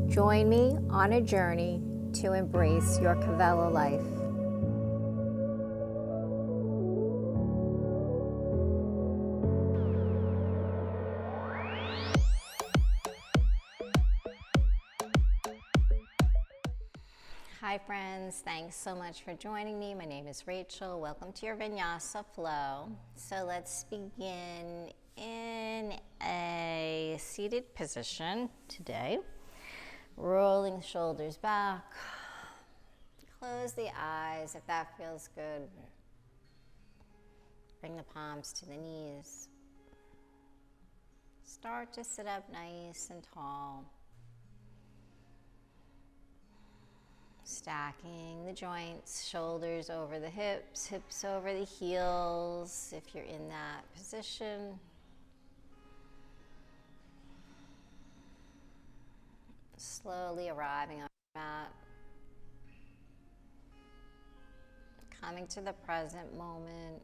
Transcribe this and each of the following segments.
Join me on a journey to embrace your Kavela life. Hi friends, thanks so much for joining me. My name is Rachel. Welcome to your Vinyasa flow. So let's begin in a seated position today. Rolling the shoulders back. Close the eyes if that feels good. Bring the palms to the knees. Start to sit up nice and tall. Stacking the joints, shoulders over the hips, hips over the heels if you're in that position. Slowly arriving on the mat. Coming to the present moment.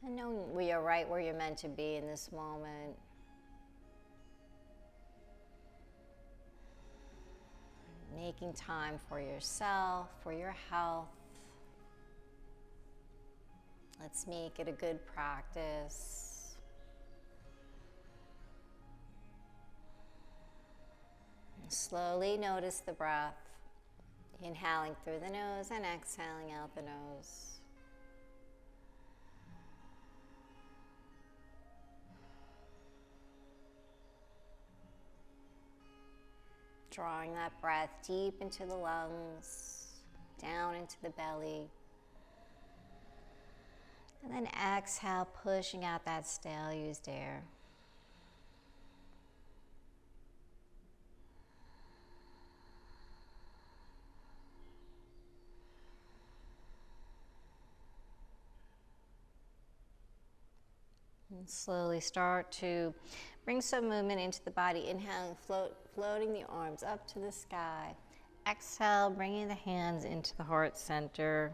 And knowing we are right where you're meant to be in this moment. Making time for yourself, for your health. Let's make it a good practice. Slowly notice the breath. Inhaling through the nose and exhaling out the nose. Drawing that breath deep into the lungs, down into the belly. And then exhale, pushing out that stale used air. And slowly start to bring some movement into the body. Inhaling, floating the arms up to the sky. Exhale, bringing the hands into the heart center.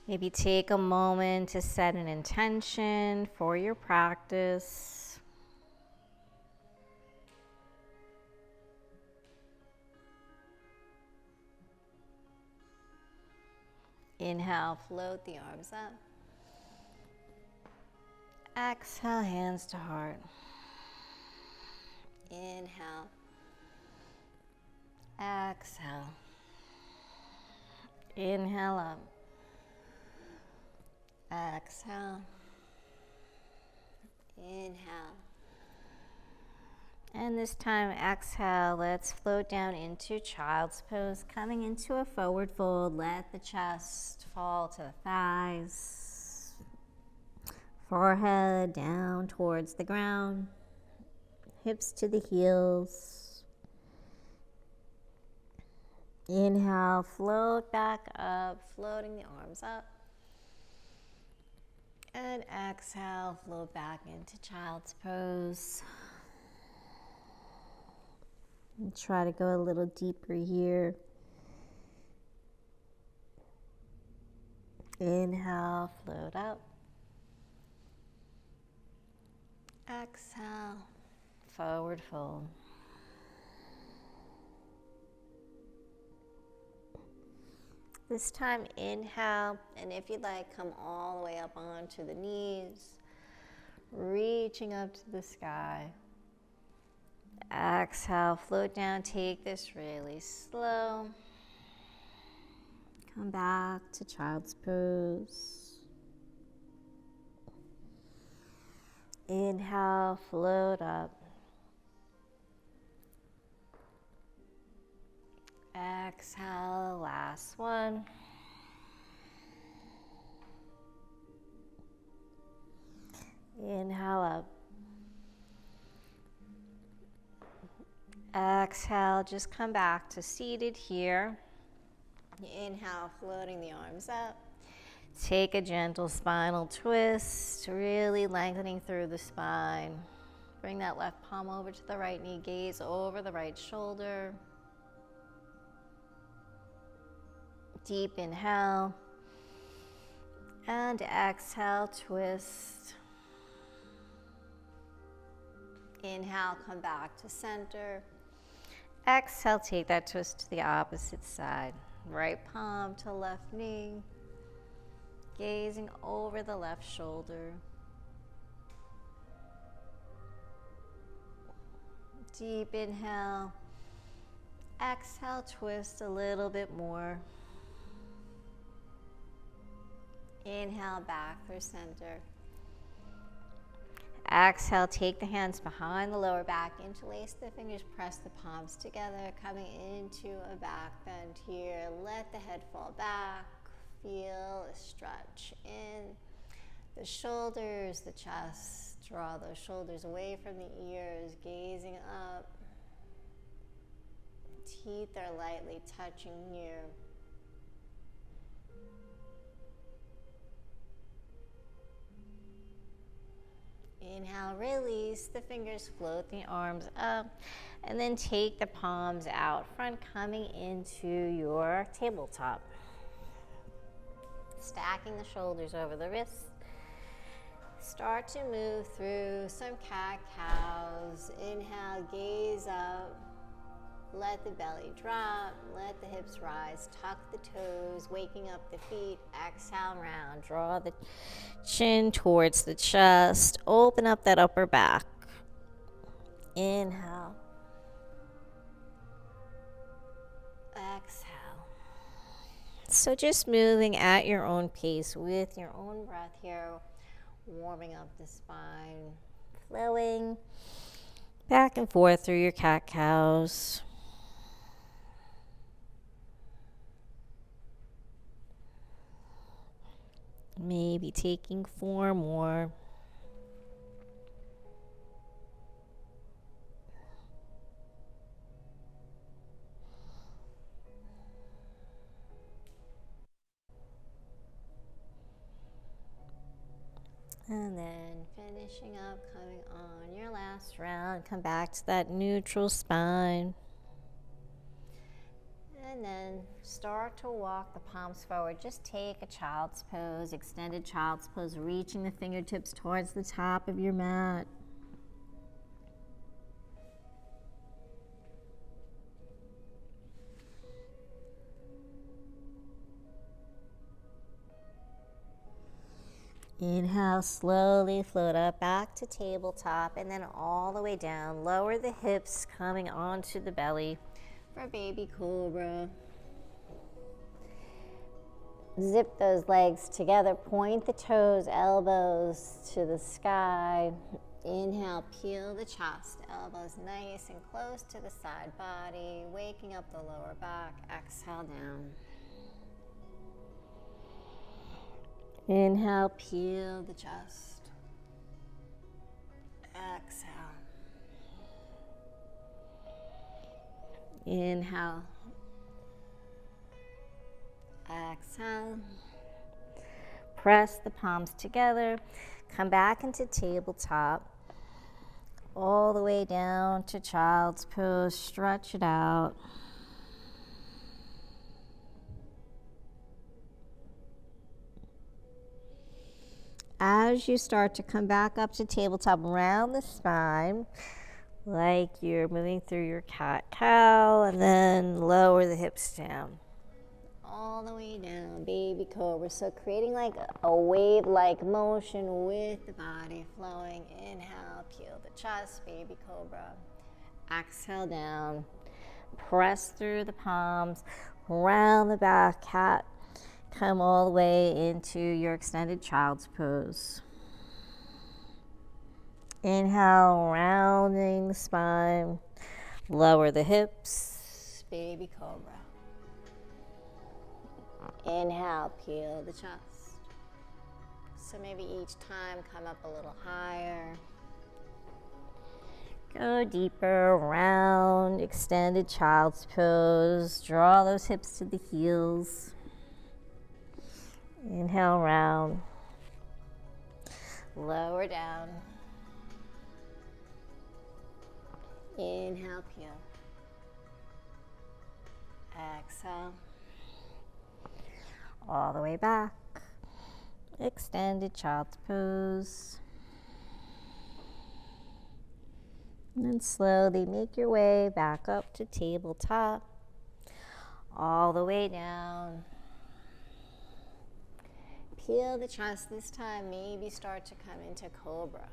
Maybe take a moment to set an intention for your practice. Inhale, float the arms up. Exhale, hands to heart. Inhale. Exhale. Inhale up. Exhale. Inhale. And this time, exhale, let's float down into child's pose. Coming into a forward fold, let the chest fall to the thighs. Forehead down towards the ground, hips to the heels. Inhale, float back up, floating the arms up. And exhale, float back into child's pose. And try to go a little deeper here. Inhale, float up. Exhale, forward fold. This time, inhale, and if you'd like, come all the way up onto the knees, reaching up to the sky. Exhale, float down, take this really slow. Come back to child's pose. Inhale, float up. Exhale, last one. Inhale up. Exhale, just come back to seated here. Inhale, floating the arms up. Take a gentle spinal twist, really lengthening through the spine. Bring that left palm over to the right knee, gaze over the right shoulder. Deep inhale. And exhale, twist. Inhale, come back to center. Exhale, take that twist to the opposite side. Right palm to left knee. Gazing over the left shoulder. Deep inhale. Exhale, twist a little bit more. Inhale, back through center. Exhale, take the hands behind the lower back, interlace the fingers, press the palms together, coming into a back bend here. Let the head fall back. Feel a stretch in the shoulders, the chest. Draw those shoulders away from the ears, gazing up. Teeth are lightly touching here. Inhale, release the fingers, float the arms up, and then take the palms out front, coming into your tabletop. Stacking the shoulders over the wrists. Start to move through some cat-cows. Inhale, gaze up. Let the belly drop. Let the hips rise. Tuck the toes, waking up the feet. Exhale, round. Draw the chin towards the chest. Open up that upper back. Inhale. Exhale. So just moving at your own pace with your own breath here. Warming up the spine. Flowing back and forth through your cat-cows. Maybe taking 4 more. And then finishing up, coming on your last round. Come back to that neutral spine. And then start to walk the palms forward. Just take a child's pose, extended child's pose, reaching the fingertips towards the top of your mat. Inhale, slowly float up back to tabletop and then all the way down. Lower the hips, coming onto the belly for baby cobra. Zip those legs together, point the toes, elbows to the sky. Inhale, peel the chest, elbows nice and close to the side body, waking up the lower back. Exhale down. Inhale, peel the chest. Exhale. Inhale. Exhale. Press the palms together. Come back into tabletop. All the way down to child's pose. Stretch it out. As you start to come back up to tabletop, round the spine like you're moving through your cat-cow, and then lower the hips down. All the way down, baby cobra. So creating like a wave-like motion with the body flowing. Inhale, peel the chest, baby cobra. Exhale down. Press through the palms, round the back, cat. Come all the way into your extended child's pose. Inhale, rounding the spine. Lower the hips, baby cobra. Inhale, peel the chest. So maybe each time come up a little higher. Go deeper, round, extended child's pose. Draw those hips to the heels. Inhale, round. Lower down. Inhale, peel. Exhale. All the way back. Extended child's pose. And then slowly make your way back up to tabletop, all the way down. Peel the chest this time. Maybe start to come into cobra.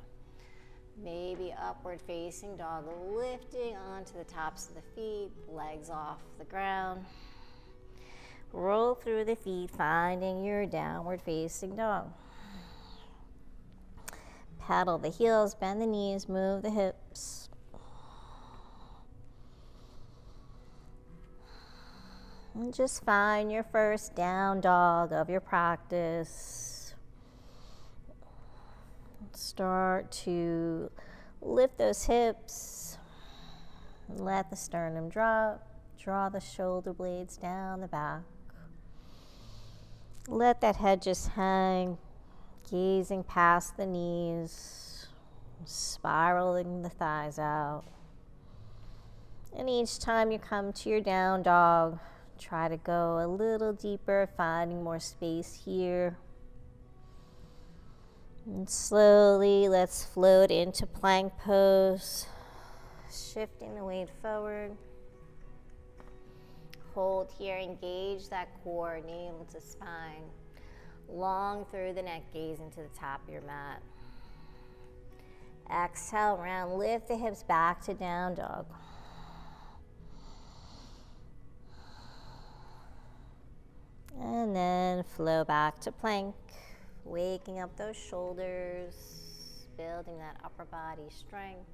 Maybe upward facing dog, lifting onto the tops of the feet, legs off the ground. Roll through the feet, finding your downward facing dog. Paddle the heels, bend the knees, move the hips. And just find your first down dog of your practice. Start to lift those hips. Let the sternum drop. Draw the shoulder blades down the back. Let that head just hang, gazing past the knees, spiraling the thighs out. And each time you come to your down dog, try to go a little deeper, finding more space here. And slowly, let's float into plank pose, shifting the weight forward. Hold here, engage that core, navel to spine. Long through the neck, gaze into the top of your mat. Exhale, round, lift the hips back to down dog. And then flow back to plank, waking up those shoulders, building that upper body strength.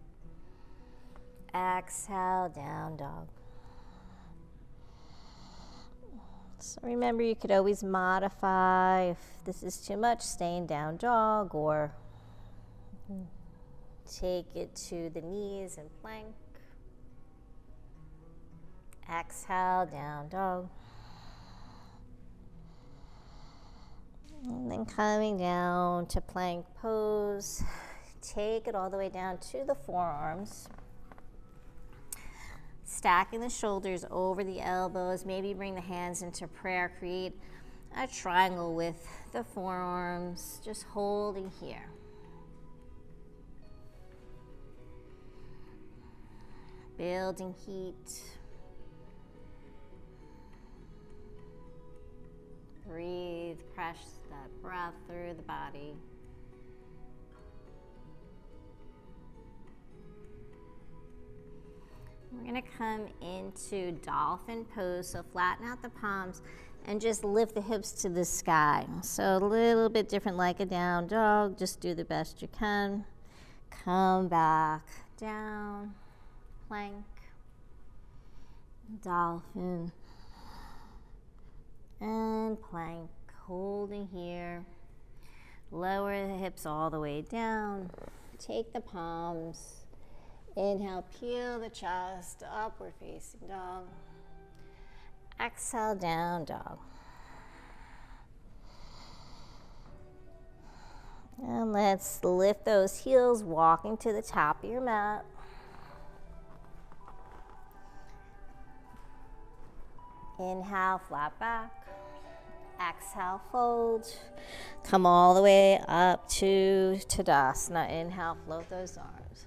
Exhale, down dog. So remember, you could always modify if this is too much, stay in down dog, or take it to the knees and plank. Exhale, down dog. And then coming down to plank pose, take it all the way down to the forearms. Stacking the shoulders over the elbows, maybe bring the hands into prayer, create a triangle with the forearms, just holding here. Building heat. Breathe, press that breath through the body. We're going to come into dolphin pose, so flatten out the palms and just lift the hips to the sky. So a little bit different like a down dog, just do the best you can. Come back down, plank, dolphin, and plank, holding here. Lower the hips all the way down. Take the palms. Inhale, peel the chest, upward facing dog. Exhale, down dog. And let's lift those heels, walking to the top of your mat. Inhale, flat back. Exhale, fold. Come all the way up to Tadasana. Inhale, float those arms.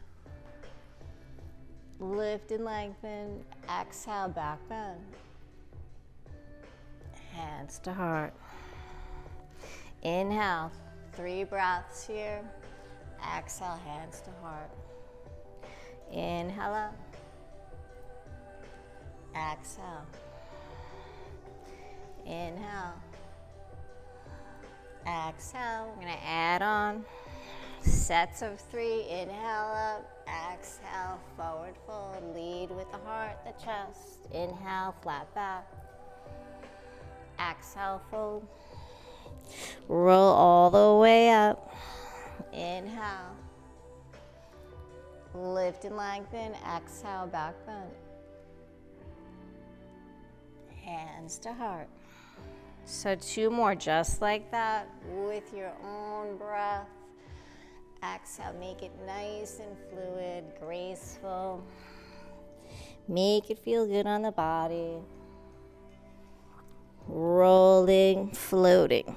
Lift and lengthen. Exhale, back bend. Hands to heart. Inhale, 3 breaths here. Exhale, hands to heart. Inhale up. Exhale. Inhale. Exhale. We're going to add on sets of 3. Inhale up. Exhale, forward fold. Lead with the heart, the chest. Inhale, flat back. Exhale, fold. Roll all the way up. Inhale. Lift and lengthen. Exhale, back bend. Hands to heart. So 2 more just like that with your own breath. Exhale, make it nice and fluid, graceful. Make it feel good on the body. Rolling, floating.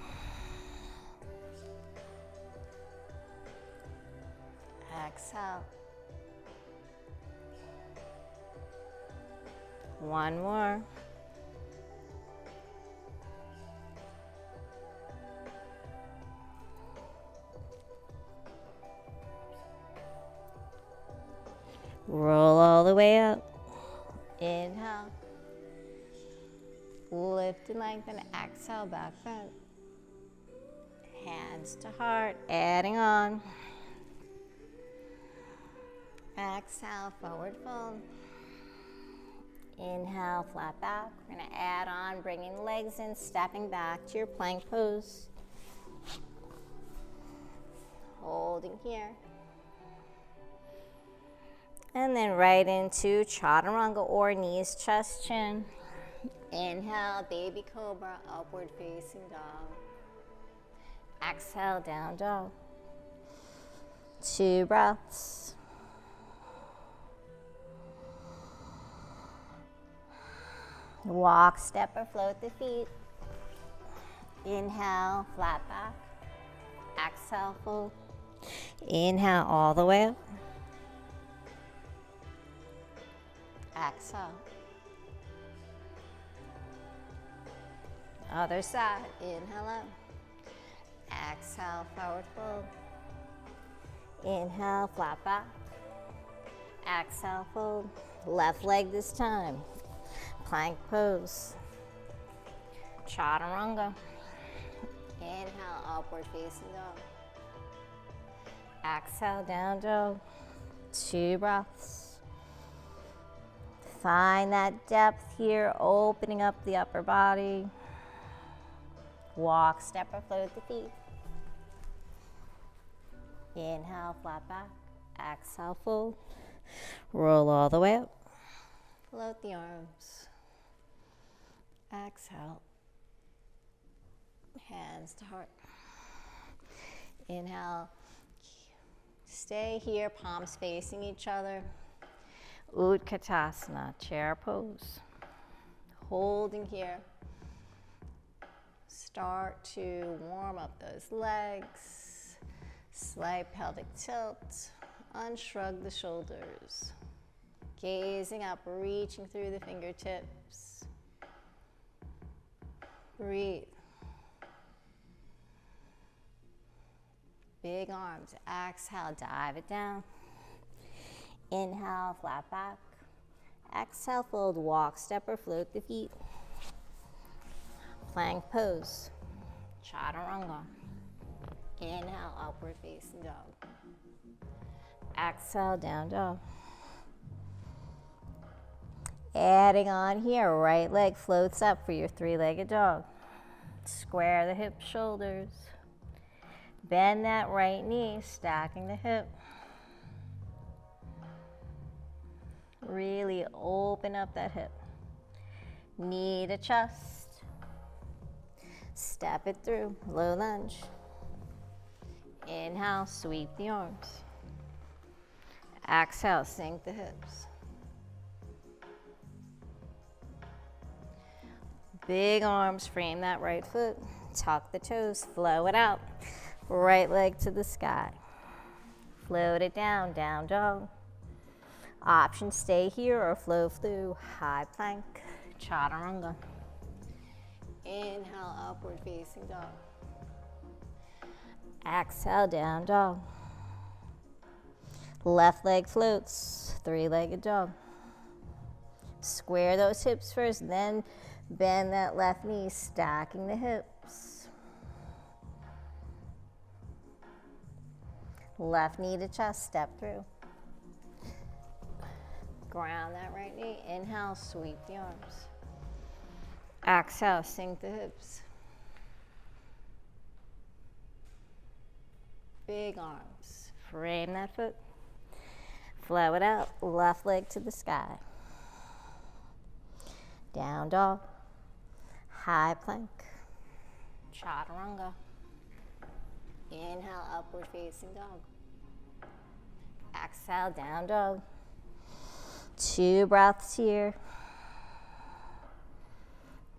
Exhale. One more. Roll all the way up. Inhale. Lift and lengthen. Exhale, back bend. Hands to heart. Adding on. Exhale, forward fold. Inhale, flat back. We're going to add on, bringing legs in, stepping back to your plank pose. Holding here. And then right into chaturanga or knees, chest, chin. Inhale, baby cobra, upward facing dog. Exhale, down dog. 2 breaths. Walk, step, or float the feet. Inhale, flat back. Exhale, fold. Inhale, all the way up. Exhale. Other side. Inhale up. Exhale, forward fold. Inhale, flat back. Exhale, fold. Left leg this time. Plank pose. Chaturanga. Inhale, upward facing dog. Exhale, down dog. 2 breaths. Find that depth here, opening up the upper body. Walk, step, or float the feet. Inhale, flat back. Exhale, fold. Roll all the way up. Float the arms. Exhale. Hands to heart. Inhale. Stay here, palms facing each other. Utkatasana, chair pose. Holding here. Start to warm up those legs. Slight pelvic tilt. Unshrug the shoulders. Gazing up, reaching through the fingertips. Breathe. Big arms. Exhale, dive it down. Inhale, flat back. Exhale, fold, walk, step, or float the feet. Plank pose. Chaturanga. Inhale, upward facing dog. Exhale, down dog. Adding on here, right leg floats up for your 3-legged dog. Square the hips, shoulders. Bend that right knee, stacking the hip. Really open up that hip. Knee to chest. Step it through, low lunge. Inhale, sweep the arms. Exhale, sink the hips. Big arms, frame that right foot. Tuck the toes, flow it out. Right leg to the sky. Float it down, down dog. Option stay here or flow through high plank, chaturanga. Inhale, upward facing dog. Exhale, down dog. Left leg floats, 3-legged dog. Square those hips first, then bend that left knee, stacking the hips. Left knee to chest, step through. Ground that right knee. Inhale, sweep the arms. Exhale, sink the hips. Big arms. Frame that foot. Flow it out. Left leg to the sky. Down dog. High plank. Chaturanga. Inhale, upward facing dog. Exhale, down dog. 2 breaths here.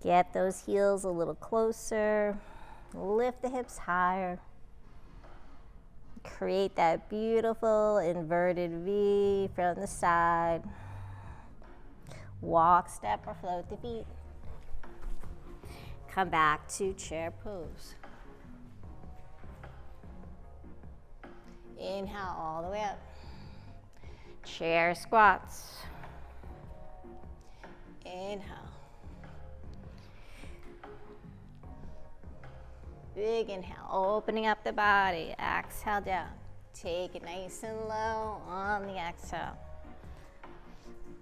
Get those heels a little closer. Lift the hips higher. Create that beautiful inverted V from the side. Walk, step, or float the feet. Come back to chair pose. Inhale all the way up. Chair squats. Inhale. Big inhale, opening up the body. Exhale down. Take it nice and low on the exhale.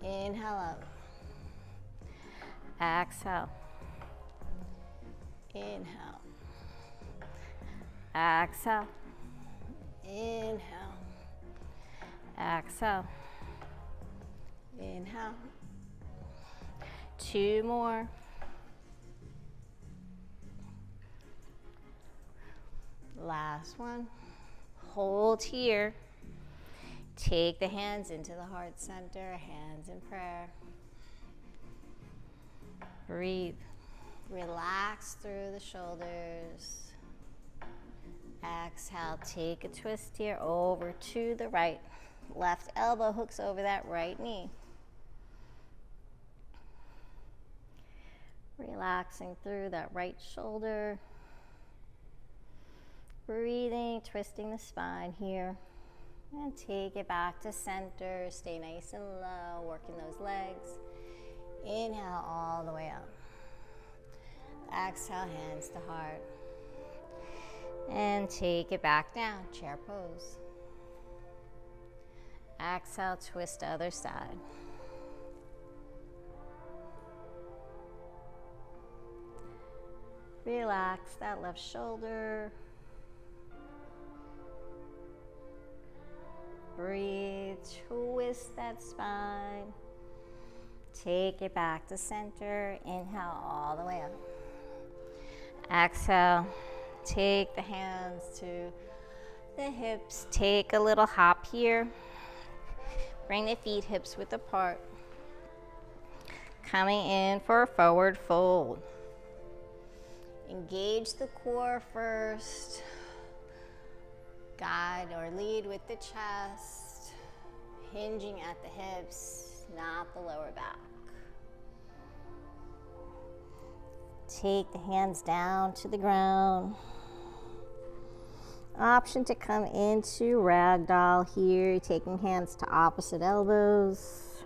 Inhale up. Exhale. Inhale. Exhale. Inhale. Exhale. Inhale. 2 more. Last one. Hold here. Take the hands into the heart center, hands in prayer. Breathe. Relax through the shoulders. Exhale, take a twist here over to the right. Left elbow hooks over that right knee. Relaxing through that right shoulder. Breathing, twisting the spine here. And take it back to center. Stay nice and low, working those legs. Inhale all the way up. Exhale, hands to heart. And take it back down, chair pose. Exhale, twist to other side. Relax that left shoulder. Breathe, twist that spine. Take it back to center. Inhale all the way up. Exhale, take the hands to the hips. Take a little hop here. Bring the feet hips width apart. Coming in for a forward fold. Engage the core first. Guide or lead with the chest, hinging at the hips, not the lower back. Take the hands down to the ground. Option to come into ragdoll here, taking hands to opposite elbows.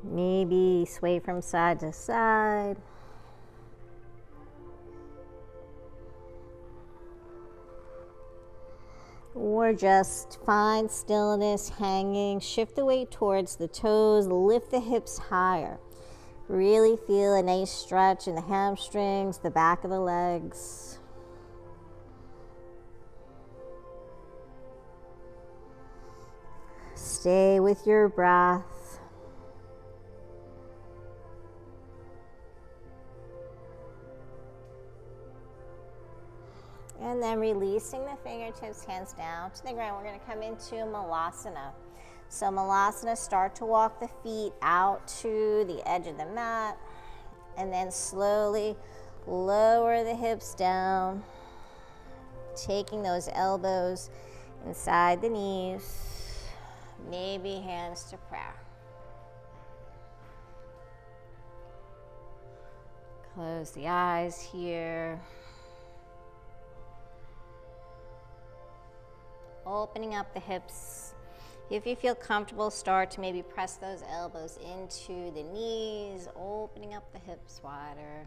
Maybe sway from side to side. Or just find stillness, hanging, shift the weight towards the toes, lift the hips higher. Really feel a nice stretch in the hamstrings, the back of the legs. Stay with your breath. And then releasing the fingertips, hands down to the ground. We're going to come into Malasana. So Malasana, start to walk the feet out to the edge of the mat. And then slowly lower the hips down. Taking those elbows inside the knees. Maybe hands to prayer. Close the eyes here. Opening up the hips. If you feel comfortable, start to maybe press those elbows into the knees, opening up the hips wider.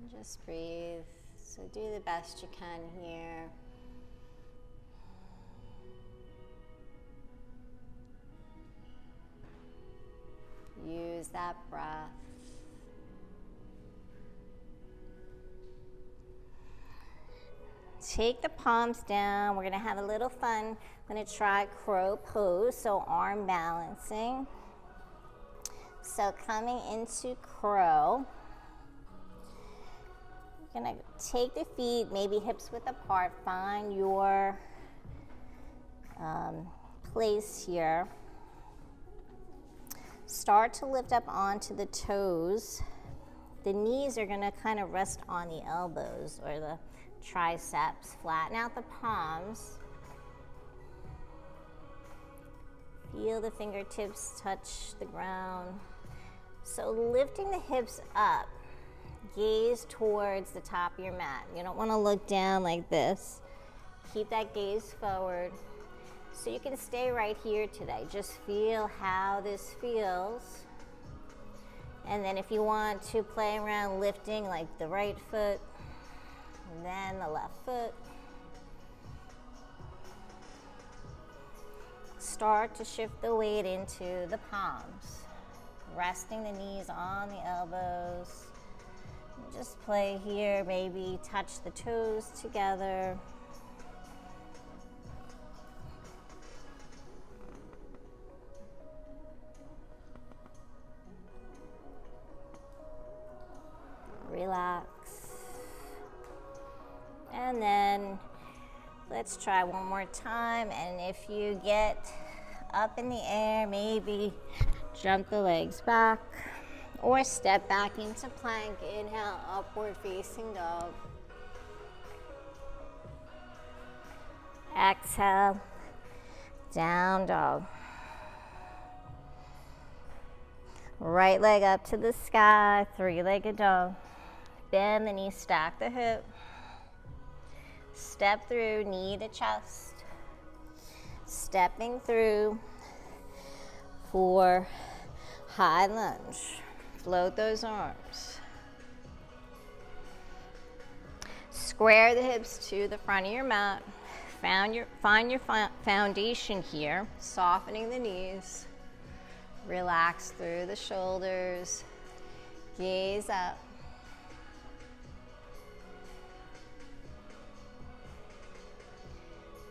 And just breathe. So do the best you can here. Use that breath. Take the palms down. We're going to have a little fun. I'm going to try crow pose, so arm balancing. So coming into crow. You're going to take the feet, maybe hips width apart. Find your place here. Start to lift up onto the toes. The knees are going to kind of rest on the elbows or the triceps. Flatten out the palms. Feel the fingertips touch the ground. So lifting the hips up, gaze towards the top of your mat. You don't want to look down like this. Keep that gaze forward. So you can stay right here today. Just feel how this feels. And then if you want to play around lifting like the right foot, and then the left foot. Start to shift the weight into the palms. Resting the knees on the elbows. Just play here, maybe touch the toes together. Relax. And then let's try one more time. And if you get up in the air, maybe jump the legs back or step back into plank. Inhale, upward facing dog. Exhale, down dog. Right leg up to the sky, three-legged dog. Bend the knee, stack the hip. Step through, knee to chest. Stepping through for high lunge. Float those arms. Square the hips to the front of your mat. Find your foundation here, softening the knees. Relax through the shoulders. Gaze up.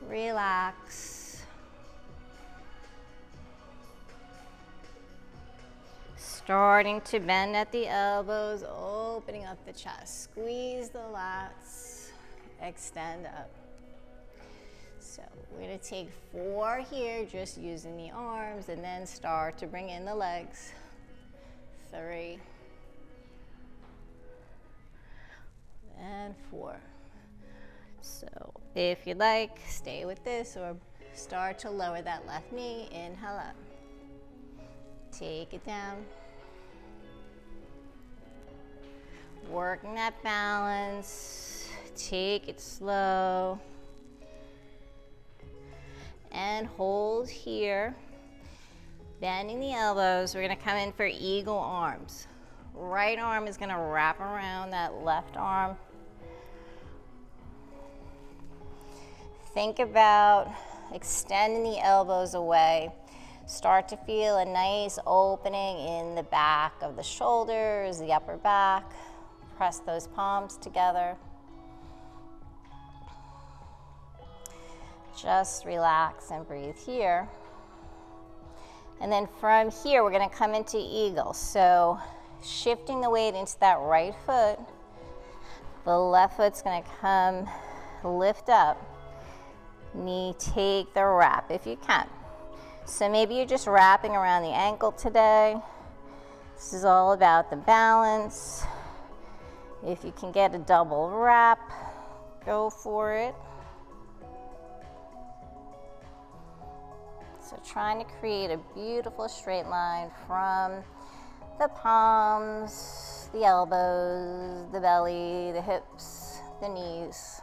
Relax. Starting to bend at the elbows, opening up the chest. Squeeze the lats, extend up. So we're going to take 4 here, just using the arms, and then start to bring in the legs. 3. And 4. So if you'd like, stay with this or start to lower that left knee. Inhale up. Take it down. Working that balance. Take it slow. And hold here. Bending the elbows. We're going to come in for eagle arms. Right arm is going to wrap around that left arm. Think about extending the elbows away. Start to feel a nice opening in the back of the shoulders, the upper back. Press those palms together. Just relax and breathe here. And then from here, we're going to come into eagle. So shifting the weight into that right foot. The left foot's going to come, lift up. Knee, take the wrap if you can. So maybe you're just wrapping around the ankle today. This is all about the balance. If you can get a double wrap, go for it. So trying to create a beautiful straight line from the palms, the elbows, the belly, the hips, the knees.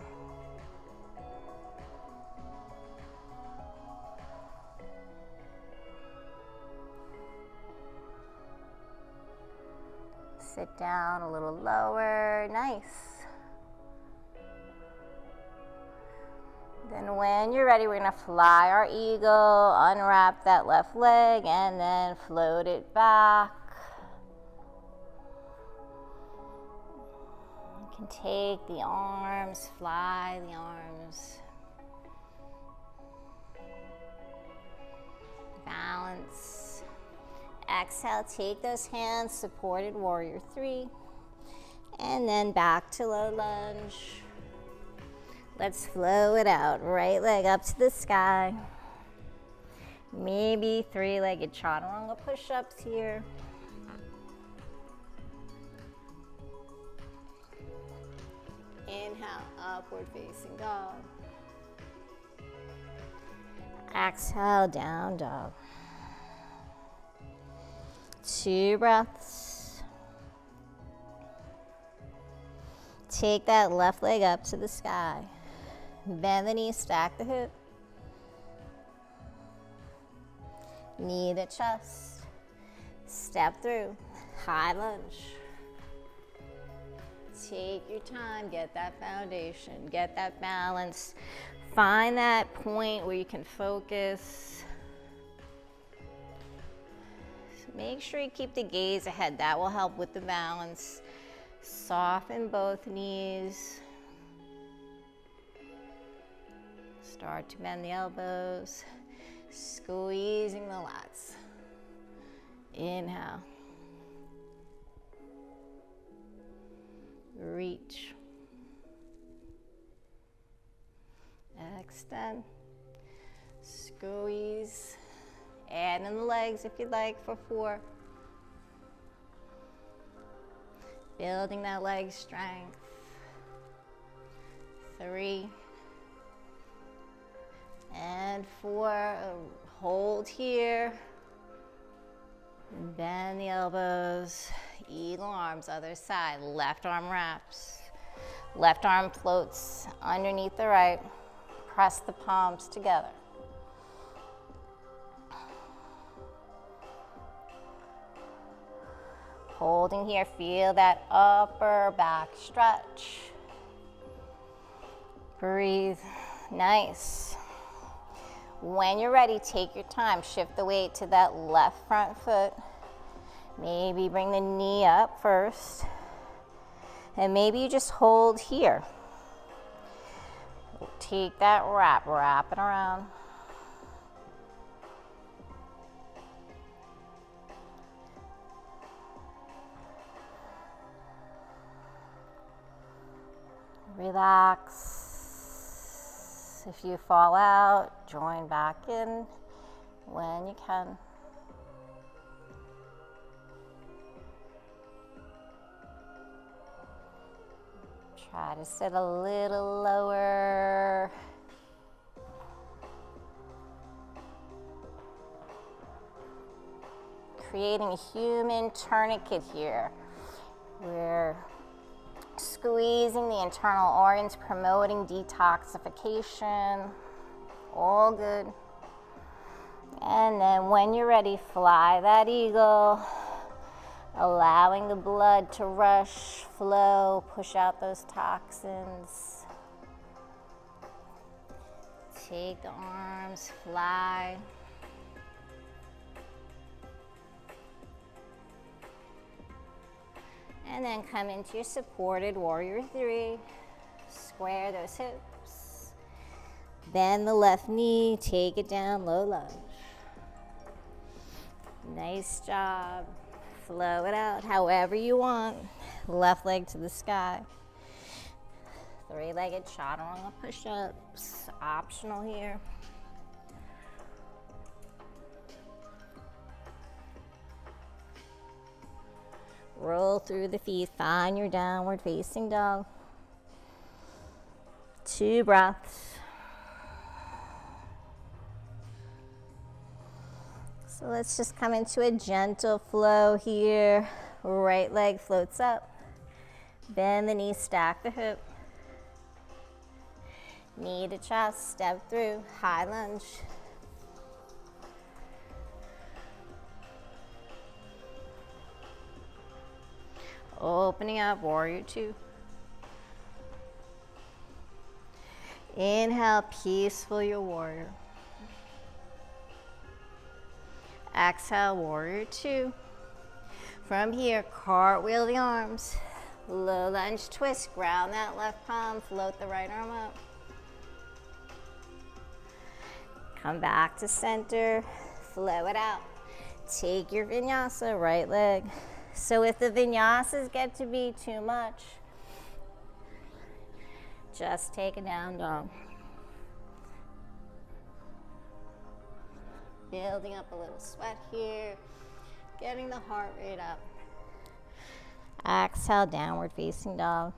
Sit down a little lower, nice. Then when you're ready, we're gonna fly our eagle, unwrap that left leg, and then float it back. You can take the arms, fly the arms. Balance. Exhale, take those hands, supported warrior 3, and then back to low lunge. Let's flow it out. Right leg up to the sky. Maybe 3-legged chaturanga push-ups here. Inhale, upward facing dog. Exhale, down dog. 2 breaths. Take that left leg up to the sky. Bend the knee, stack the hip. Knee to chest. Step through. High lunge. Take your time, get that foundation, get that balance. Find that point where you can focus. Make sure you keep the gaze ahead. That will help with the balance. Soften both knees. Start to bend the elbows. Squeezing the lats. Inhale. Reach. Extend. Squeeze. Add in the legs if you'd like for 4. Building that leg strength. 3. And 4. Hold here. Bend the elbows. Eagle arms, other side. Left arm wraps. Left arm floats underneath the right. Press the palms together. Holding here, feel that upper back stretch. Breathe. Nice. When you're ready, take your time. Shift the weight to that left front foot. Maybe bring the knee up first. And maybe you just hold here. Take that wrap it around. Relax. If you fall out, join back in when you can. Try to sit a little lower. Creating a human tourniquet here. We're squeezing the internal organs, promoting detoxification. All good. And then when you're ready, fly that eagle. Allowing the blood to rush, flow, push out those toxins. Take the arms, fly. And then come into your supported warrior 3. Square those hips. Bend the left knee, take it down, low lunge. Nice job. Flow it out however you want. Left leg to the sky. 3-legged chaturanga push-ups. Optional here. Roll through the feet. Find your downward facing dog. 2 breaths. So let's just come into a gentle flow here. Right leg floats up. Bend the knee, stack the hip. Knee to chest, step through, high lunge. Opening up, warrior 2. Inhale, peaceful your warrior. Exhale, warrior 2. From here, cartwheel the arms. Low lunge twist, ground that left palm, float the right arm up. Come back to center, flow it out. Take your vinyasa, right leg. So if the vinyasas get to be too much, just take a down dog. Building up a little sweat here, getting the heart rate up. Exhale, downward facing dog.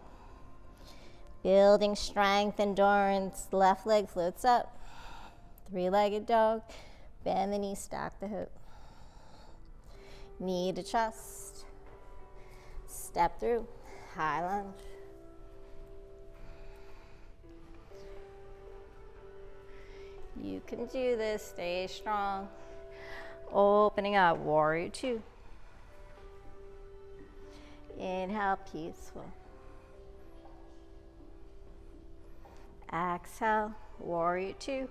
Building strength, endurance, left leg floats up. 3-legged dog, bend the knee, stack the hip. knee to chest, step through, high lunge. You can do this, stay strong. Opening up, warrior two. Inhale, peaceful. Exhale, warrior two.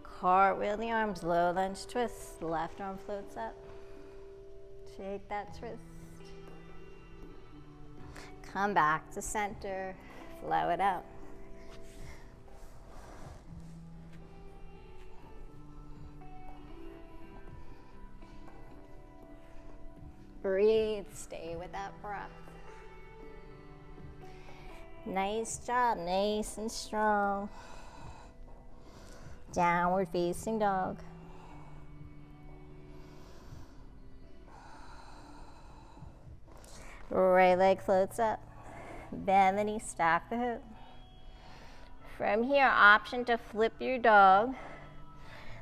Cartwheel the arms, low lunge twist. Left arm floats up. Take that twist. Come back to center, flow it out. Breathe, stay with that breath. Nice job, nice and strong. Downward facing dog. Right leg floats up. Bend the knee, stack the hip. From here, option to flip your dog.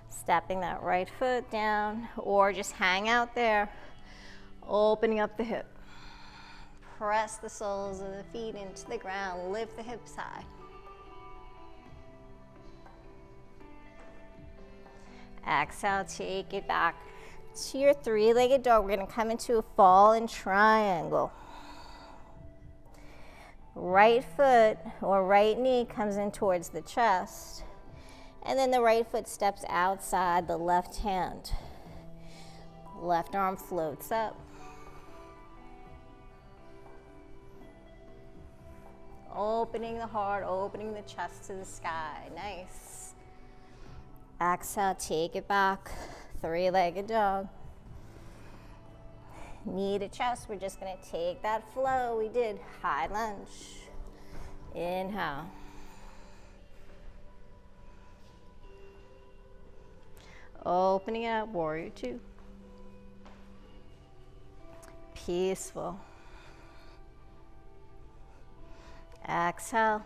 Stepping that right foot down, or just hang out there. Opening up the hip. Press the soles of the feet into the ground. Lift the hips high. Exhale, take it back to your three-legged dog. We're going to come into a fallen triangle. Right foot or right knee comes in towards the chest. And then the right foot steps outside the left hand. Left arm floats up. Opening the heart, opening the chest to the sky. Nice. Exhale, take it back. Three-legged dog. Knee to chest. We're just going to take that flow we did. High lunge. Inhale. Opening up, warrior two. Peaceful. Exhale.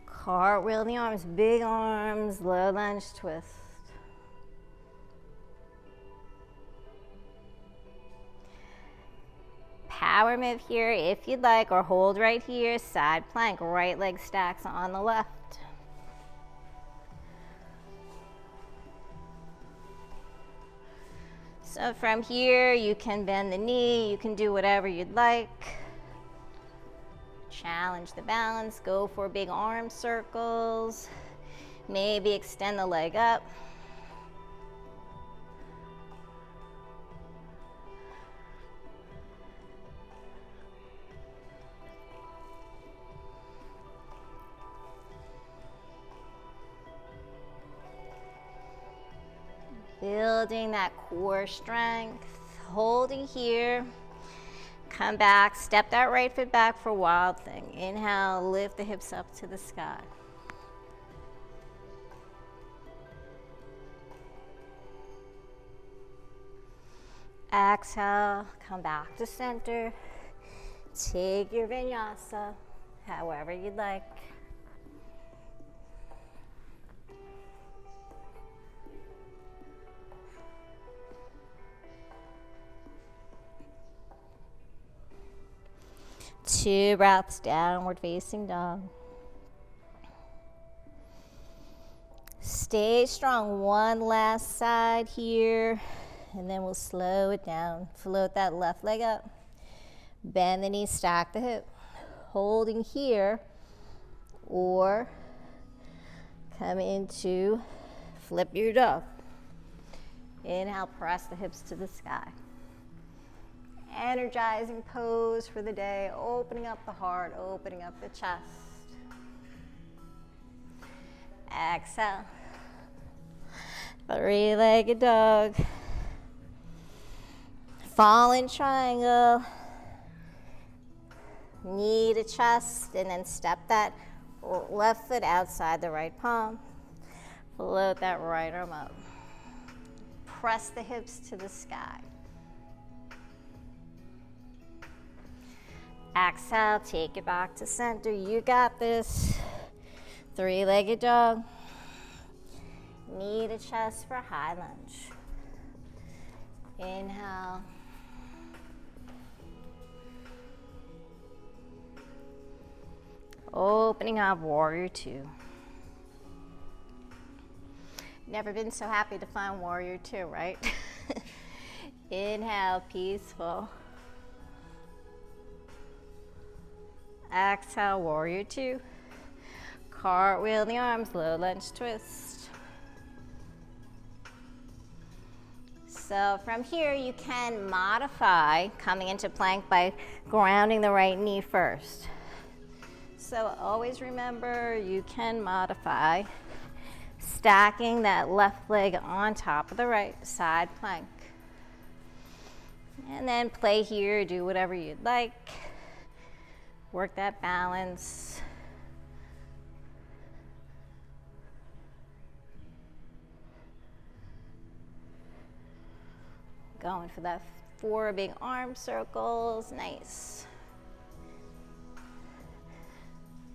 Cartwheel the arms, big arms, low lunge twist. Power move here if you'd like, or hold right here, side plank, right leg stacks on the left. So from here, you can bend the knee, you can do whatever you'd like. Challenge the balance, go for big arm circles. Maybe extend the leg up. Building that core strength, holding here. Come back, step that right foot back for wild thing. Inhale, lift the hips up to the sky. Exhale, come back to center. Take your vinyasa, however you'd like. Two breaths, downward facing dog. Stay strong. One last side here, and then we'll slow it down. Float that left leg up. Bend the knee, stack the hip. Holding here, or come into flip your dog. Inhale, press the hips to the sky. Energizing pose for the day, opening up the heart, opening up the chest. Exhale. Three-legged dog. Fallen triangle. Knee to chest, and then step that left foot outside the right palm. Float that right arm up. Press the hips to the sky. Exhale, take it back to center. You got this. Three-legged dog. Knee to chest for high lunge. Inhale. Opening up, warrior two. Never been so happy to find warrior two, right? Inhale, peaceful. Exhale, warrior two. Cartwheel the arms, low lunge twist. So from here, you can modify coming into plank by grounding the right knee first. So always remember, you can modify stacking that left leg on top of the right, side plank. And then play here, do whatever you'd like. Work that balance. Going for that 4 big arm circles, nice.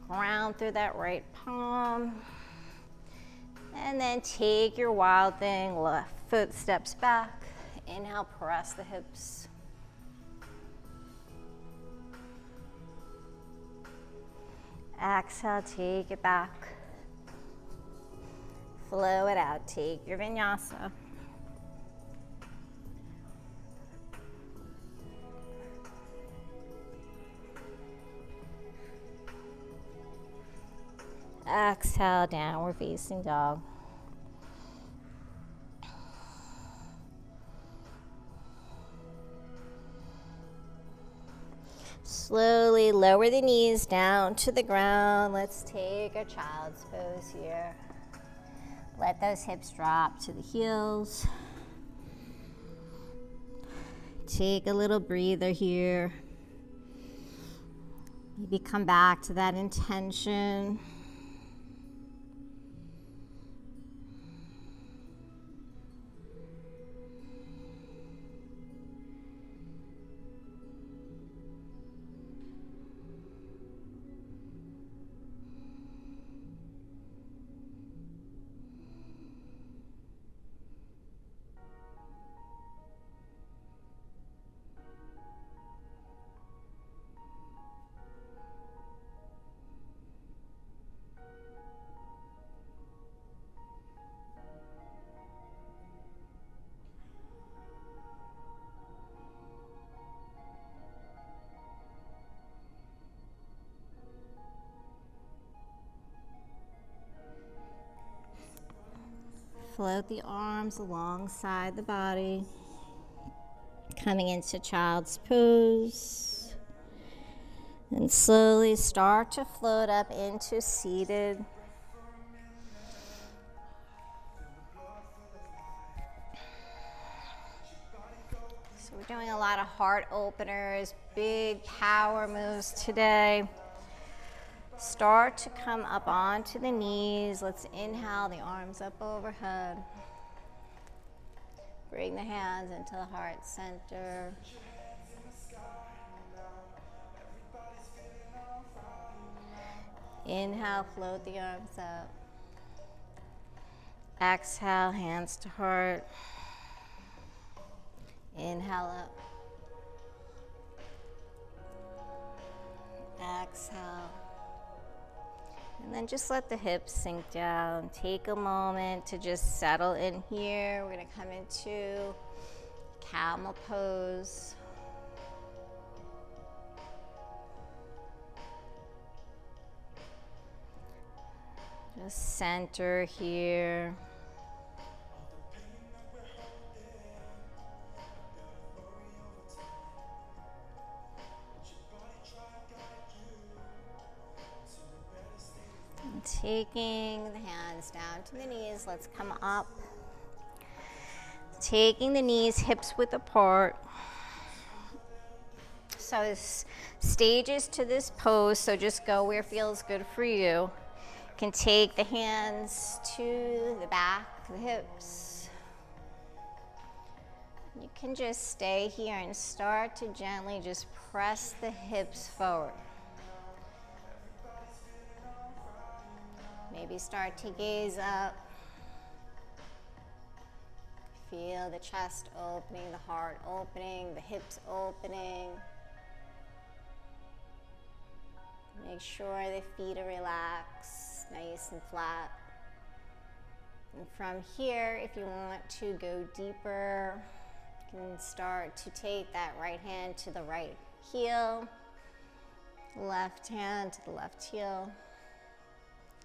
Ground through that right palm. And then take your wild thing, left foot steps back. Inhale, press the hips. Exhale, take it back. Flow it out, take your vinyasa. Exhale, downward facing dog. Slowly lower the knees down to the ground. Let's take a child's pose here. Let those hips drop to the heels. Take a little breather here. Maybe come back to that intention. Float the arms alongside the body. Coming into child's pose. And slowly start to float up into seated. So we're doing a lot of heart openers, big power moves today. Start to come up onto the knees. Let's inhale the arms up overhead. Bring the hands into the heart center. Inhale, float the arms up. Exhale, hands to heart. Inhale up. Exhale. And then just let the hips sink down. Take a moment to just settle in here. We're going to come into camel pose. Just center here. Taking the hands down to the knees, let's come up. Taking the knees, hips width apart. So there's stages to this pose, so just go where feels good for you. You can take the hands to the back of the hips. You can just stay here and start to gently just press the hips forward. Maybe start to gaze up. Feel the chest opening, the heart opening, the hips opening. Make sure the feet are relaxed, nice and flat. And from here, if you want to go deeper, you can start to take that right hand to the right heel, left hand to the left heel.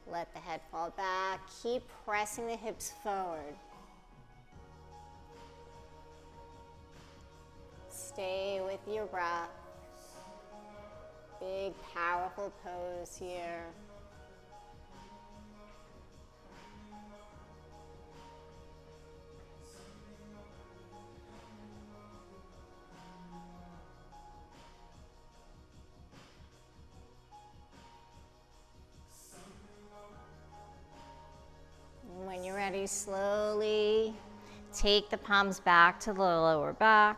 Let the head fall back. Keep pressing the hips forward. Stay with your breath. Big, powerful pose here. And when you're ready, slowly take the palms back to the lower back.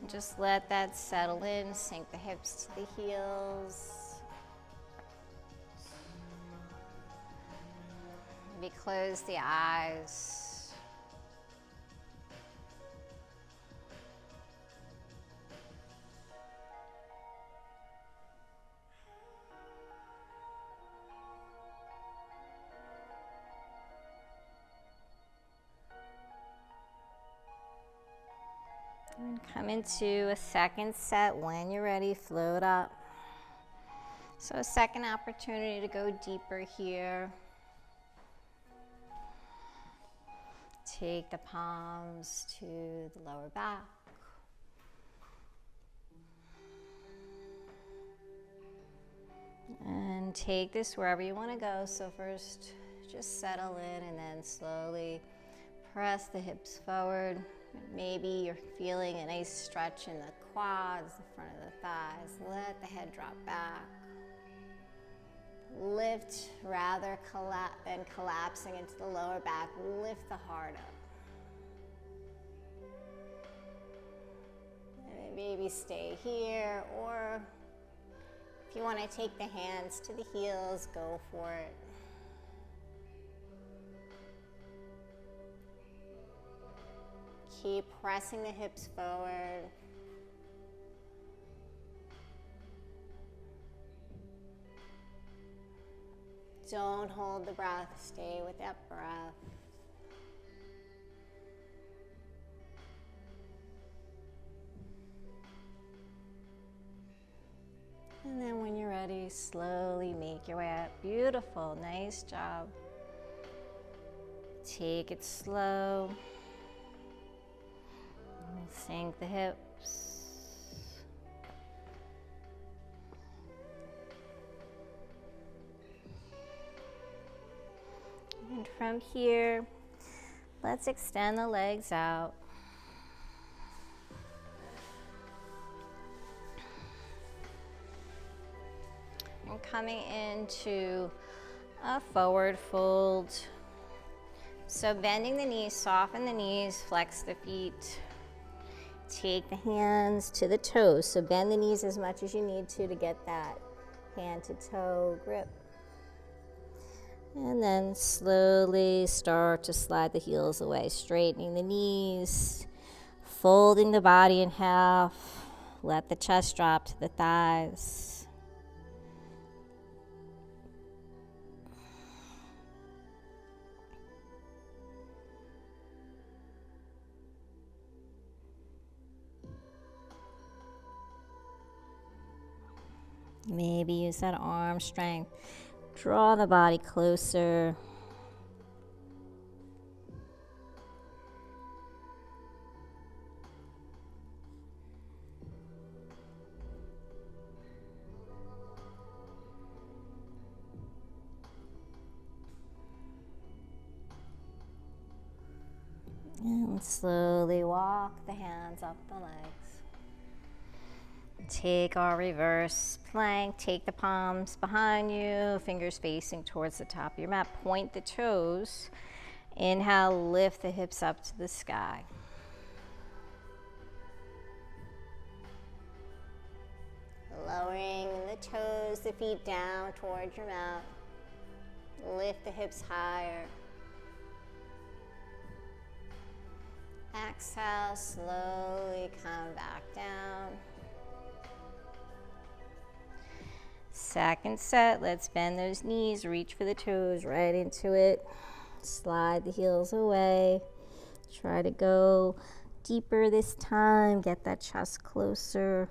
Just let that settle in, sink the hips to the heels. Maybe close the eyes. And come into a second set. When you're ready, float up. So a second opportunity to go deeper here. Take the palms to the lower back. And take this wherever you want to go. So first, just settle in and then slowly press the hips forward. Maybe you're feeling a nice stretch in the quads, the front of the thighs. Let the head drop back. Lift rather than collapsing into the lower back. Lift the heart up. And maybe stay here, or if you want to take the hands to the heels, go for it. Keep pressing the hips forward. Don't hold the breath, stay with that breath. And then when you're ready, slowly make your way up. Beautiful, nice job. Take it slow. Sink the hips. And from here, let's extend the legs out. And coming into a forward fold. So bending the knees, soften the knees, flex the feet. Take the hands to the toes. So bend the knees as much as you need to get that hand to toe grip. And then slowly start to slide the heels away, straightening the knees, folding the body in half. Let the chest drop to the thighs. Maybe use that arm strength. Draw the body closer. And slowly walk the hands up the legs. Take our reverse plank. Take the palms behind you, fingers facing towards the top of your mat. Point the toes. Inhale, lift the hips up to the sky. Lowering the toes, the feet down towards your mat. Lift the hips higher. Exhale, slowly come back down. Second set, let's bend those knees, reach for the toes, right into it. Slide the heels away. Try to go deeper this time, get that chest closer.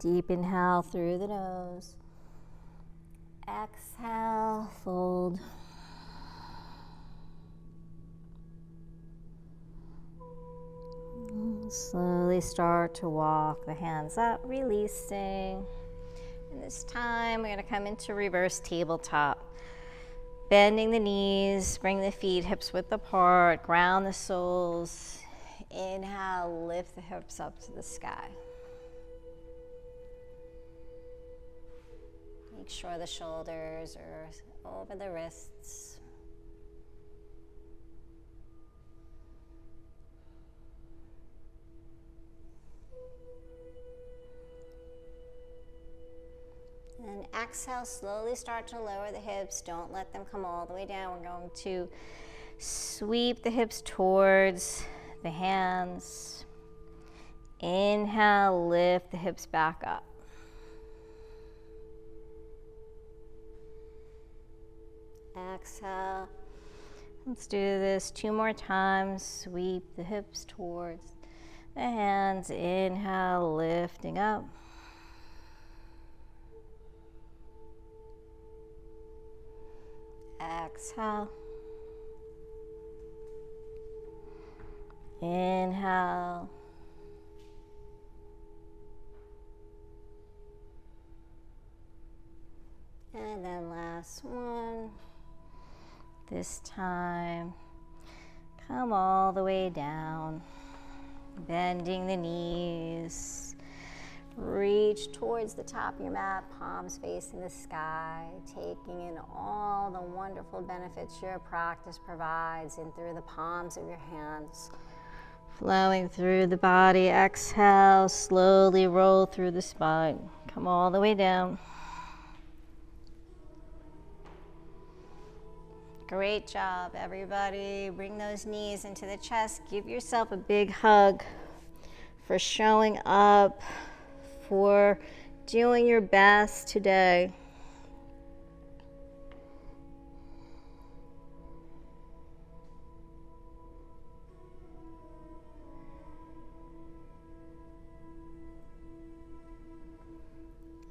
Deep inhale through the nose. Exhale, fold. Slowly start to walk the hands up, releasing. And this time we're going to come into reverse tabletop. Bending the knees, bring the feet hips width apart, ground the soles. Inhale, lift the hips up to the sky. Make sure the shoulders are over the wrists. And exhale, slowly start to lower the hips. Don't let them come all the way down. We're going to sweep the hips towards the hands. Inhale, lift the hips back up. Exhale. Let's do this 2 more times. Sweep the hips towards the hands. Inhale, lifting up. Exhale. Inhale. And then last one. This time, come all the way down, bending the knees. Reach towards the top of your mat, palms facing the sky, taking in all the wonderful benefits your practice provides in through the palms of your hands. Flowing through the body, exhale, slowly roll through the spine. Come all the way down. Great job, everybody. Bring those knees into the chest. Give yourself a big hug for showing up, for doing your best today.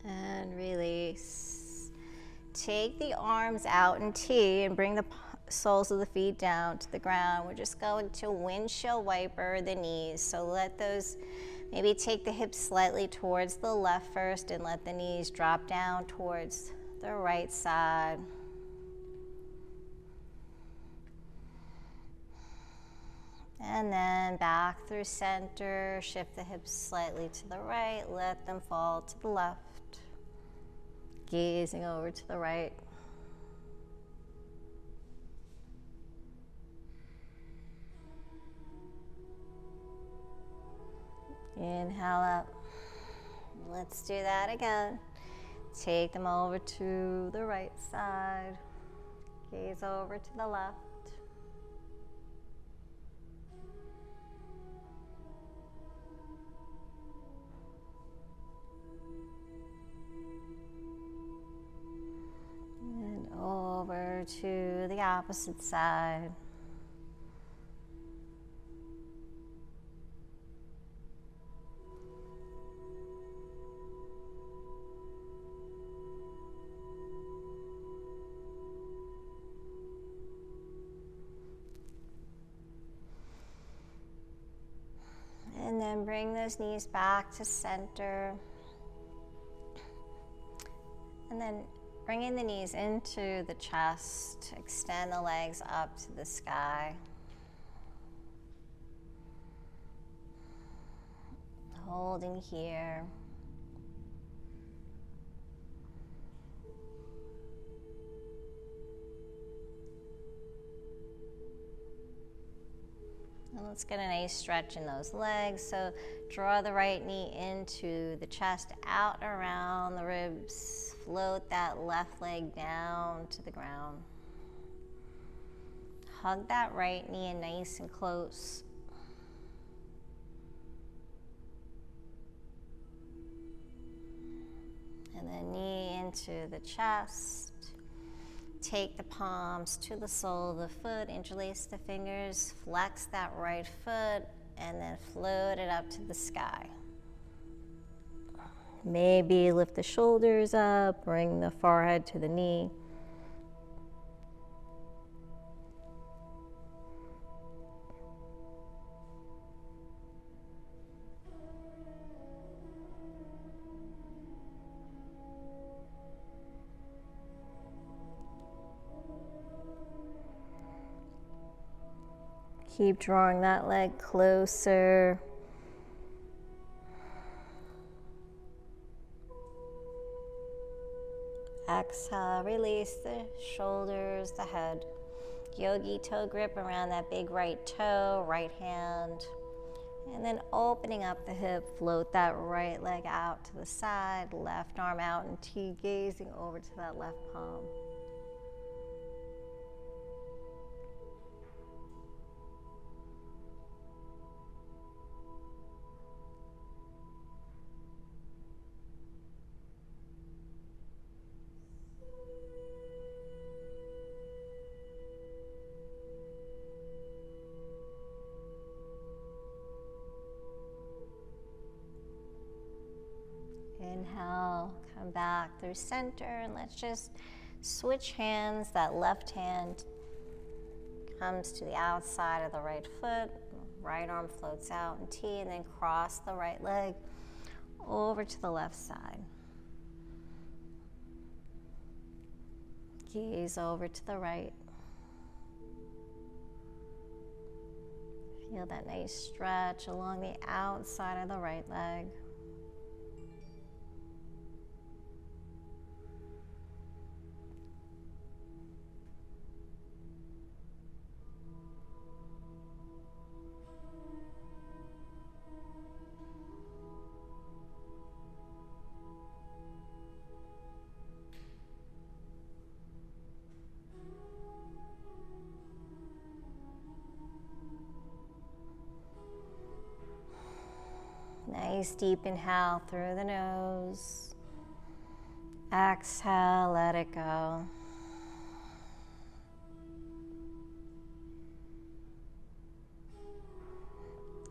And release. Take the arms out in T and bring the soles of the feet down to the ground. We're just going to windshield wiper the knees. So let those, maybe take the hips slightly towards the left first and let the knees drop down towards the right side. And then back through center, shift the hips slightly to the right, let them fall to the left. Gazing over to the right. Inhale up. Let's do that again. Take them over to the right side. Gaze over to the left. Over to the opposite side. And then bring those knees back to center. And then bringing the knees into the chest, extend the legs up to the sky. Holding here. Let's get a nice stretch in those legs. So draw the right knee into the chest, out around the ribs. Float that left leg down to the ground. Hug that right knee in nice and close. And then knee into the chest. Take the palms to the sole of the foot, interlace the fingers, flex that right foot, and then float it up to the sky. Maybe lift the shoulders up, bring the forehead to the knee. Keep drawing that leg closer. Exhale, release the shoulders, the head. Yogi toe grip around that big right toe, right hand. And then opening up the hip, float that right leg out to the side, left arm out in T, gazing over to that left palm. Inhale, come back through center, and let's just switch hands. That left hand comes to the outside of the right foot, right arm floats out in T, and then cross the right leg over to the left side. Gaze over to the right. Feel that nice stretch along the outside of the right leg. Nice deep inhale through the nose. Exhale, let it go.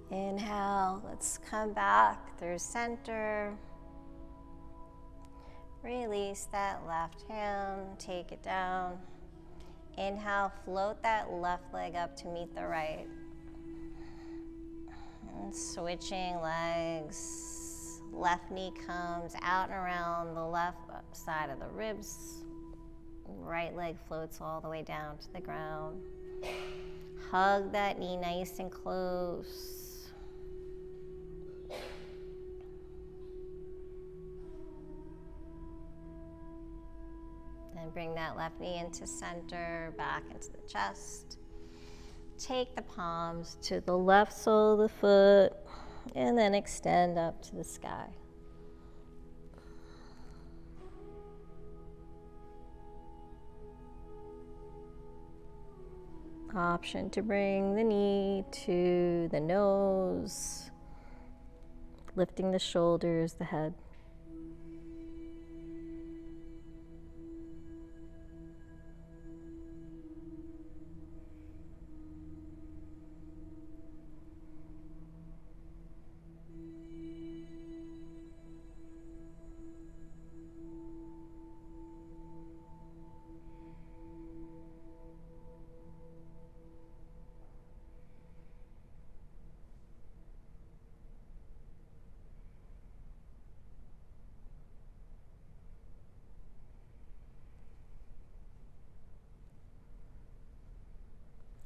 Inhale, let's come back through center. Release that left hand, take it down. Inhale, float that left leg up to meet the right. And switching legs, left knee comes out and around the left side of the ribs. Right leg floats all the way down to the ground. Hug that knee nice and close. Then bring that left knee into center, back into the chest. Take the palms to the left sole of the foot and then extend up to the sky. Option to bring the knee to the nose, lifting the shoulders, the head.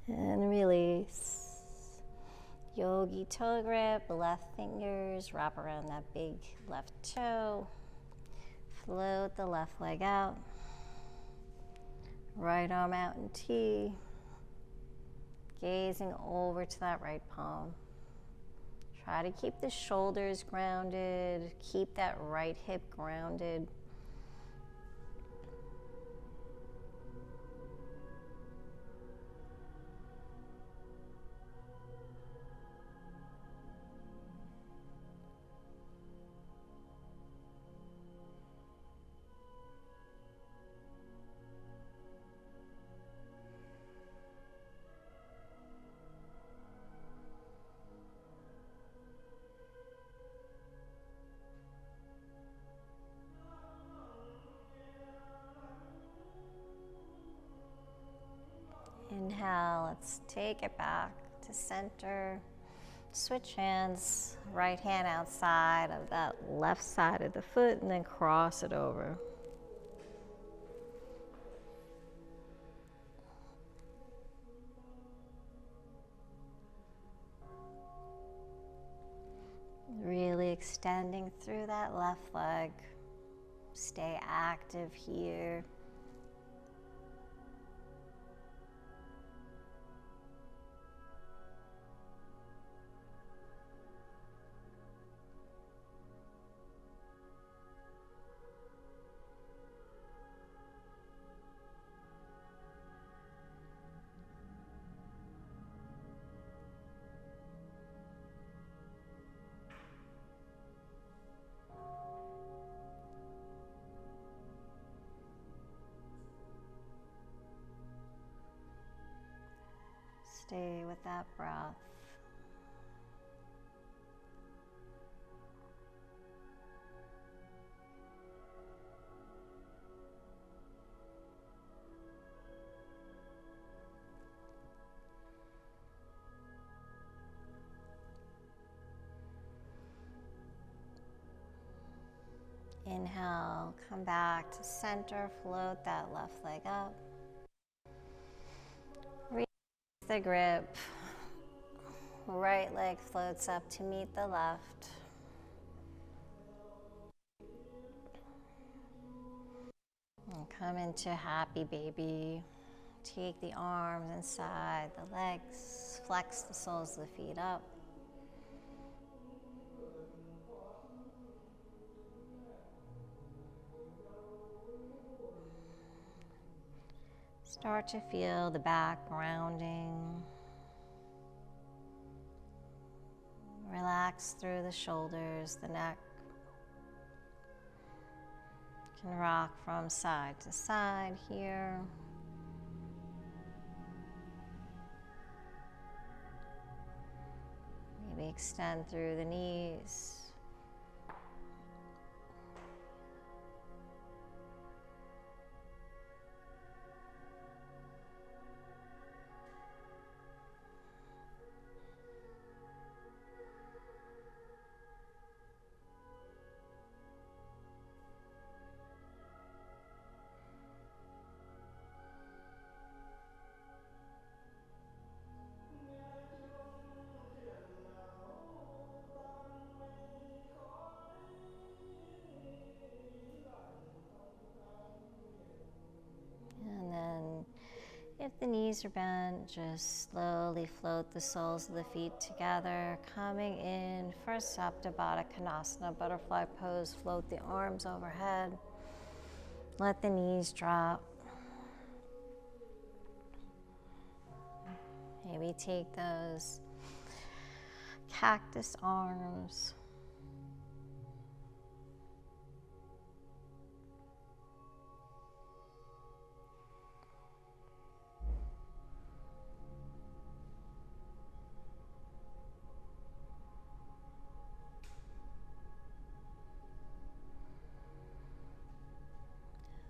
And release. Yogi toe grip, left fingers wrap around that big left toe. Float the left leg out. Right arm out in T. Gazing over to that right palm. Try to keep the shoulders grounded. Keep that right hip grounded. Inhale, let's take it back to center. Switch hands, right hand outside of that left side of the foot and then cross it over. Really extending through that left leg. Stay active here. Stay with that breath. Inhale, come back to center, float that left leg up. Release the grip. Right leg floats up to meet the left. And come into happy baby. Take the arms inside the legs. Flex the soles of the feet up. Start to feel the back grounding. Relax through the shoulders, the neck. You can rock from side to side here. Maybe extend through the knees. If the knees are bent, just slowly float the soles of the feet together, coming in for Sapta Baddha Konasana, butterfly pose. Float the arms overhead. Let the knees drop. Maybe take those cactus arms.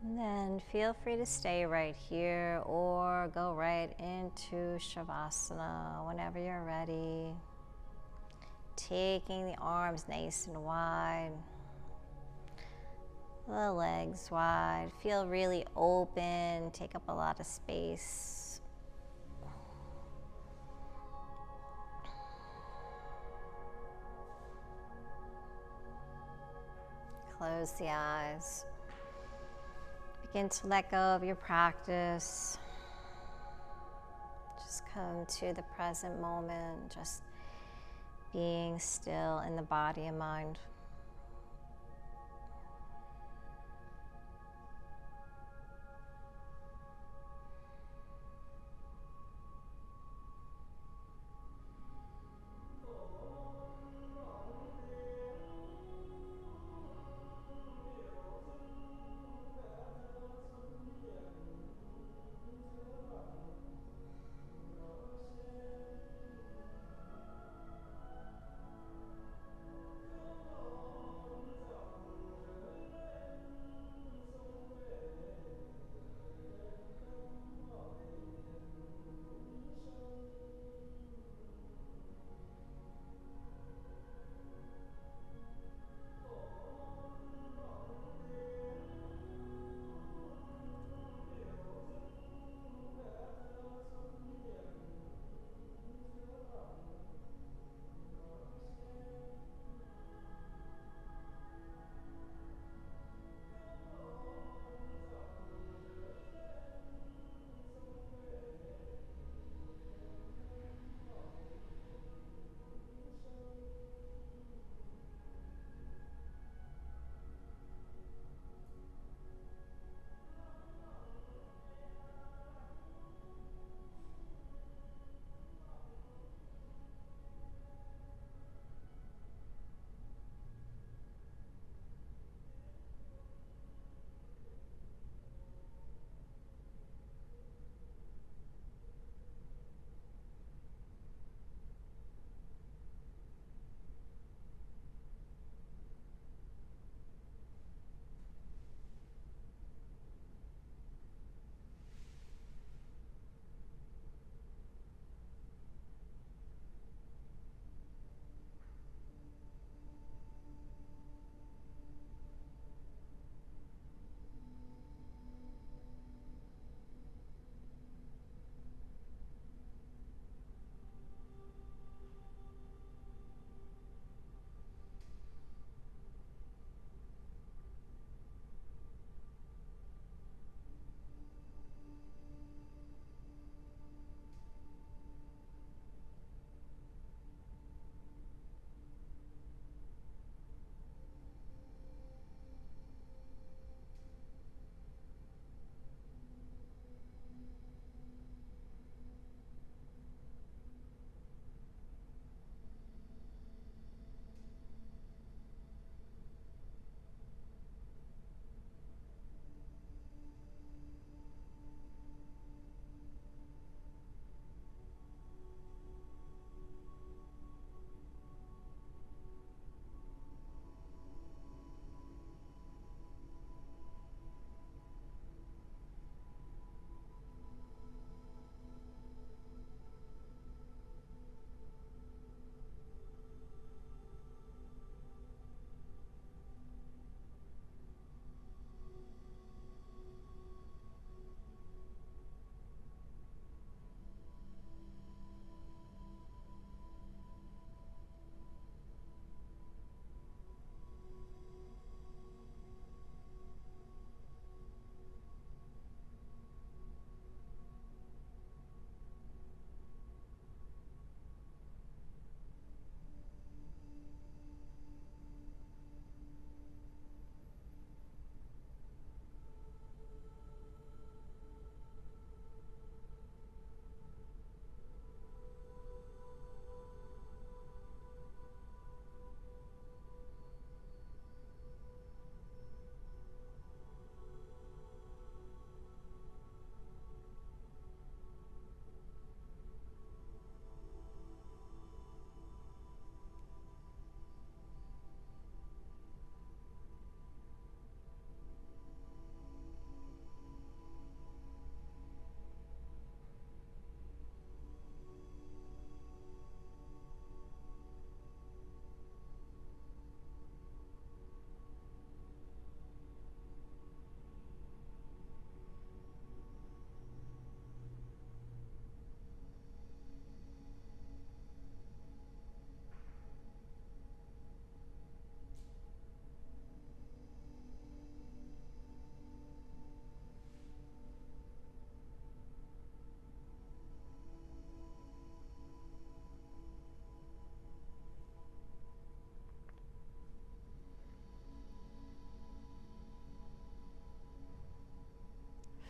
And then feel free to stay right here or go right into Shavasana whenever you're ready. Taking the arms nice and wide, the legs wide. Feel really open, take up a lot of space. Close the eyes. Begin to let go of your practice. Just come to the present moment, just being still in the body and mind.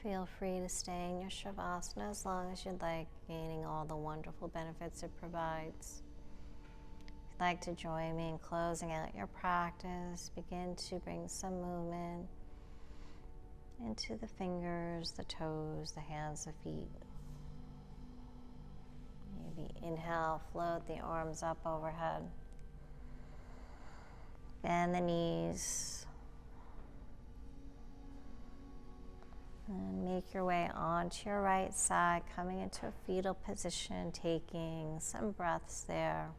Feel free to stay in your Shavasana as long as you'd like, gaining all the wonderful benefits it provides. If you'd like to join me in closing out your practice, begin to bring some movement into the fingers, the toes, the hands, the feet. Maybe inhale, float the arms up overhead. Bend the knees. And make your way onto your right side, coming into a fetal position, taking some breaths there.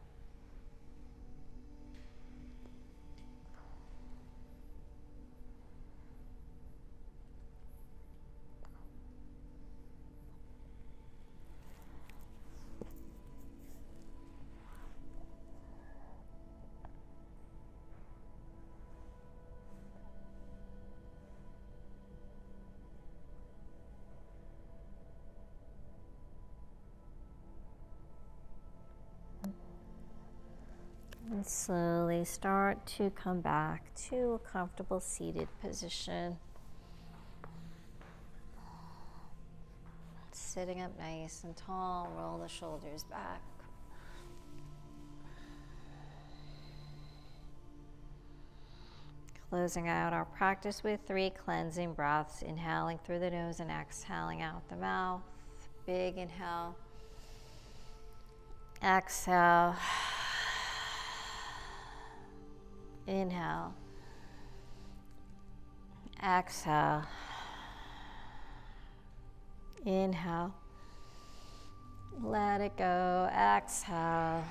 And slowly start to come back to a comfortable seated position. Sitting up nice and tall, roll the shoulders back. Closing out our practice with 3 cleansing breaths, inhaling through the nose and exhaling out the mouth. Big inhale. Exhale. Inhale. Exhale. Inhale. Let it go. Exhale.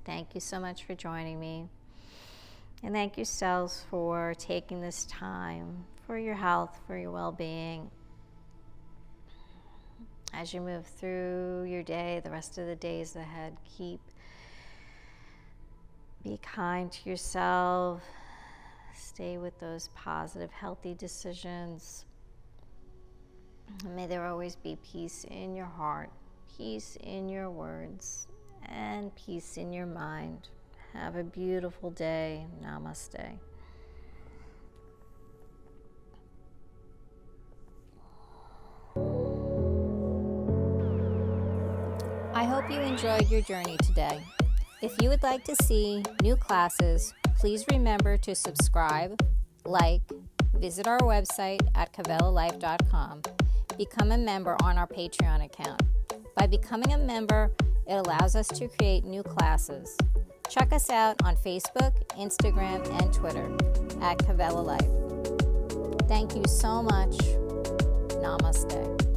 Thank you so much for joining me. And thank yourselves for taking this time for your health, for your well-being. As you move through your day, the rest of the days ahead, be kind to yourself. Stay with those positive, healthy decisions. May there always be peace in your heart, peace in your words, and peace in your mind. Have a beautiful day. Namaste. I hope you enjoyed your journey today. If you would like to see new classes, please remember to subscribe, like, visit our website at kavelalife.com, become a member on our Patreon account. By becoming a member, it allows us to create new classes. Check us out on Facebook, Instagram, and Twitter at Kavela Life. Thank you so much. Namaste.